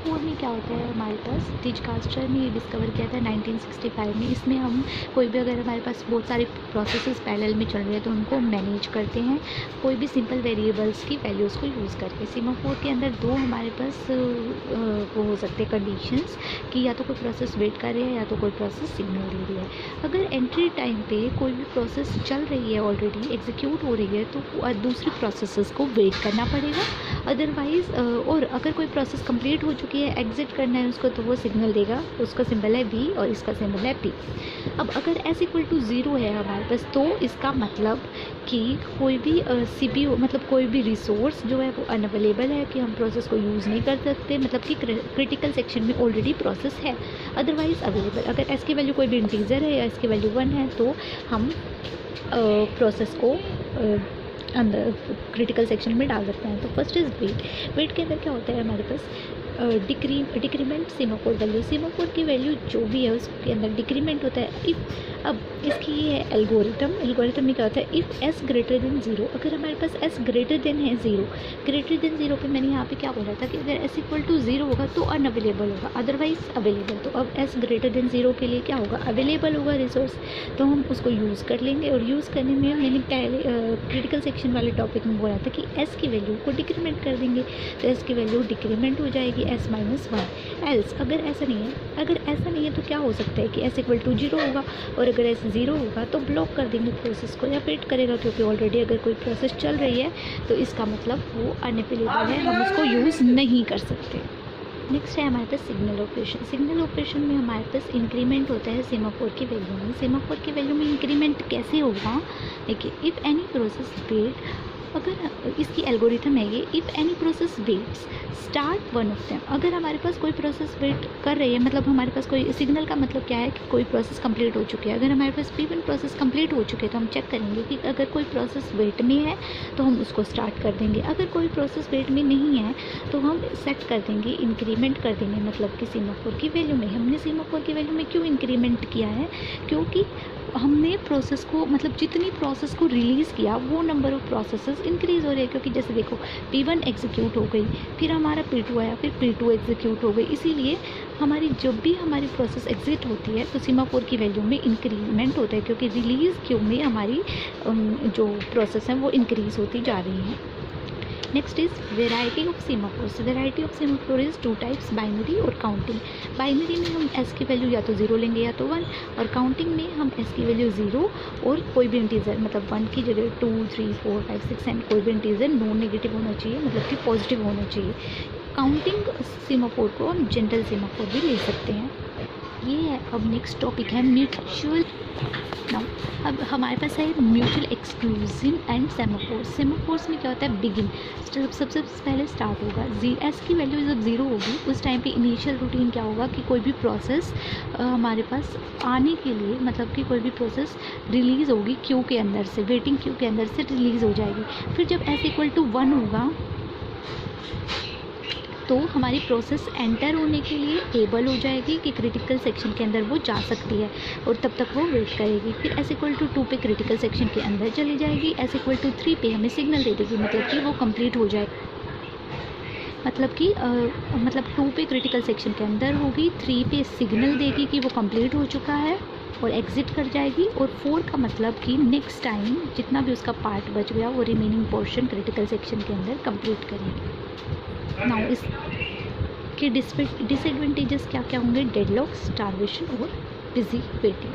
Semaphore में क्या होता है हमारे पास, डिजकास्टर ने ये डिस्कवर किया था 1965 में। इसमें हम कोई भी अगर हमारे पास बहुत सारे प्रोसेसेस पैरेलल में चल रहे हैं तो उनको मैनेज करते हैं कोई भी सिंपल वेरिएबल्स की वैल्यूज़ को यूज़ करके। सीमाफोर के अंदर दो हमारे पास वो हो सकते हैं कंडीशंस कि या तो कोई प्रोसेस वेट कर रही है या तो कोई प्रोसेस सिग्नल दे रही है। अगर एंट्री टाइम पे कोई भी प्रोसेस चल रही है, ऑलरेडी एग्जीक्यूट हो रही है, तो दूसरी प्रोसेसेस को वेट करना पड़ेगा। अदरवाइज़ और अगर कोई प्रोसेस कंप्लीट हो चुकी है, एग्जिट करना है उसको, तो वो सिग्नल देगा, उसका सिंबल है V और इसका सिंबल है P। अब अगर S=0 है हमारे पास, तो इसका मतलब कि कोई भी CPU मतलब कोई भी रिसोर्स जो है वो अनअवेलेबल है, कि हम प्रोसेस को यूज़ नहीं कर सकते, मतलब कि क्रिटिकल सेक्शन में ऑलरेडी प्रोसेस है। अदरवाइज़ अवेलेबल, अगर S की वैल्यू कोई भी इंटीजर है या S की वैल्यू 1 है, तो हम प्रोसेस को अंदर क्रिटिकल सेक्शन में डाल सकते हैं। तो फर्स्ट इज़ वेट। वेट के अंदर क्या होता है हमारे पास, डिक्रीमेंट सीमाफोर वैल्यू। सीमाफोर की वैल्यू जो भी है उसके अंदर डिक्रीमेंट होता है। इफ़ अब इसकी ये है एल्गोरिथम में क्या होता है, इफ़ S ग्रेटर देन 0, अगर हमारे पास S ग्रेटर देन है 0, ग्रेटर देन 0 पे मैंने यहाँ पे क्या बोला था कि अगर S=0 होगा तो अनअवेलेबल होगा, अदरवाइज अवेलेबल। तो अब S ग्रेटर देन 0 के लिए क्या होगा, अवेलेबल होगा रिसोर्स, तो हम उसको यूज़ कर लेंगे। और यूज़ करने में मैंने पहले क्रिटिकल सेक्शन वाले टॉपिक में बोला था कि S की वैल्यू को डिक्रीमेंट कर देंगे, तो S की वैल्यू डिक्रीमेंट हो जाएगी S-1। एल्स अगर ऐसा नहीं है तो क्या हो सकता है कि S=0 होगा, और अगर S 0 होगा तो ब्लॉक कर देंगे प्रोसेस को या वेट करेगा, क्योंकि ऑलरेडी अगर कोई प्रोसेस चल रही है तो इसका मतलब वो अनअवेलेबल है, हम उसको यूज़ नहीं कर सकते। नेक्स्ट है हमारे पास सिग्नल ऑपरेशन। सिग्नल ऑपरेशन में हमारे पास इंक्रीमेंट होता है सीमाफोर की वैल्यू में। सीमाफोर की वैल्यू में इंक्रीमेंट कैसे होगा, देखिए, इफ़ एनी प्रोसेस वेट, अगर इसकी एल्गोरिथम है ये, if any process waits start one of them, अगर हमारे पास कोई प्रोसेस वेट कर रही है, मतलब हमारे पास कोई सिग्नल का मतलब क्या है कि कोई प्रोसेस कंप्लीट हो चुकी है। अगर हमारे पास P1 प्रोसेस कंप्लीट हो चुकी है तो हम चेक करेंगे कि अगर कोई प्रोसेस वेट में है तो हम उसको स्टार्ट कर देंगे। अगर कोई प्रोसेस वेट में नहीं है तो हम सेट कर देंगे, इंक्रीमेंट कर देंगे, मतलब कि सीमाफोर की वैल्यू में। हमने सीमाफोर की वैल्यू में क्यों इंक्रीमेंट किया है, क्योंकि हमने प्रोसेस को, मतलब जितनी प्रोसेस को रिलीज़ किया वो नंबर ऑफ़ प्रोसेसेस इंक्रीज़ हो रहे हैं। क्योंकि जैसे देखो, P1 एग्जीक्यूट हो गई, फिर हमारा P2 आया, फिर P2 एग्जीक्यूट हो गई, इसीलिए हमारी जब भी हमारी प्रोसेस एग्जिट होती है तो सीमाफोर की वैल्यू में इंक्रीमेंट होता है, क्योंकि रिलीज़ क्यू में हमारी जो प्रोसेस है वो इंक्रीज़ होती जा रही है। Next is variety of semaphores. Variety of semaphore is 2 types, binary और काउंटिंग। बाइनरी में हम S की वैल्यू या तो 0 लेंगे या तो 1, और काउंटिंग में हम S की वैल्यू 0 और कोई भी इंटीजर, मतलब 1 की जगह 2, 3, 4, 5, 6 एंड कोई भी इंटीजर नॉन नेगेटिव होना चाहिए, मतलब कि पॉजिटिव होना चाहिए। काउंटिंग सीमाफोर को हम जनरल सीमाफोर भी ले सकते हैं। ये है। अब नेक्स्ट टॉपिक है म्यूचुअल। नाउ अब हमारे पास है mutual exclusive and semaphore. Semaphores में क्या होता है, बिगिन, सबसे पहले स्टार्ट होगा। S की वैल्यू जब 0 होगी उस टाइम पे इनिशियल रूटीन क्या होगा कि कोई भी प्रोसेस हमारे पास आने के लिए, मतलब कि कोई भी प्रोसेस रिलीज़ होगी क्यू के अंदर से, वेटिंग क्यू के अंदर से रिलीज़ हो जाएगी। फिर जब S=1 होगा तो हमारी प्रोसेस एंटर होने के लिए एबल हो जाएगी कि क्रिटिकल सेक्शन के अंदर वो जा सकती है, और तब तक वो वेट करेगी। फिर S=2 पे क्रिटिकल सेक्शन के अंदर चली जाएगी, S=3 पे हमें सिग्नल दे देगी, मतलब कि वो कंप्लीट हो जाएगी, मतलब कि 2 पे क्रिटिकल सेक्शन के अंदर होगी, 3 पे सिग्नल देगी कि वो कंप्लीट हो चुका है और एग्ज़िट कर जाएगी, और 4 का मतलब कि नेक्स्ट टाइम जितना भी उसका पार्ट बच गया वो रिमेनिंग पोर्शन क्रिटिकल सेक्शन के अंदर कंप्लीट करेगी। नाउ इसके डिसएडवांटेजेस क्या क्या होंगे, डेडलॉक, स्टारवेशन और बिजी वेटिंग।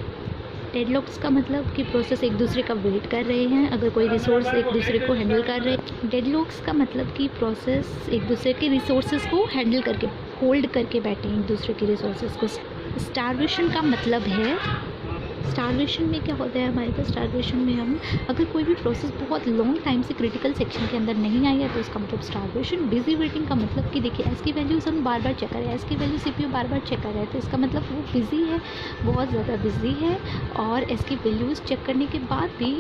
डेडलॉक्स का मतलब कि प्रोसेस एक दूसरे का वेट कर रहे हैं, अगर कोई रिसोर्स एक दूसरे को हैंडल कर रहे हैं। डेडलॉक्स का मतलब कि प्रोसेस एक दूसरे के रिसोर्सेज को हैंडल करके, होल्ड करके बैठे हैं एक दूसरे के रिसोर्सेज को। स्टारवेशन का मतलब है, स्टारवेशन में क्या होता है हमारे पास, स्टारवेशन में हम अगर कोई भी प्रोसेस बहुत लॉन्ग टाइम से क्रिटिकल सेक्शन के अंदर नहीं आई है तो उसका मतलब स्टारवेशन। बिजी वेटिंग का मतलब कि देखिए, S की वैल्यूज़ हम बार बार चेक कर रहे हैं, S की वैल्यू CPU बार बार चेक कर रहे हैं, तो इसका मतलब वो बिज़ी है, बहुत ज़्यादा बिज़ी है, और S की वैल्यूज़ चेक करने के बाद भी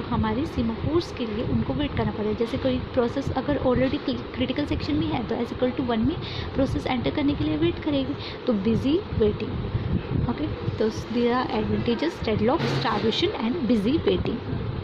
हमारे सीमाफोर्स के लिए उनको वेट करना पड़ेगा। जैसे कोई प्रोसेस अगर ऑलरेडी क्रिटिकल सेक्शन में है तो S=1 में प्रोसेस एंटर करने के लिए वेट करेगी, तो बिज़ी वेटिंग। ओके, तो there are advantages, deadlock, starvation and busy waiting.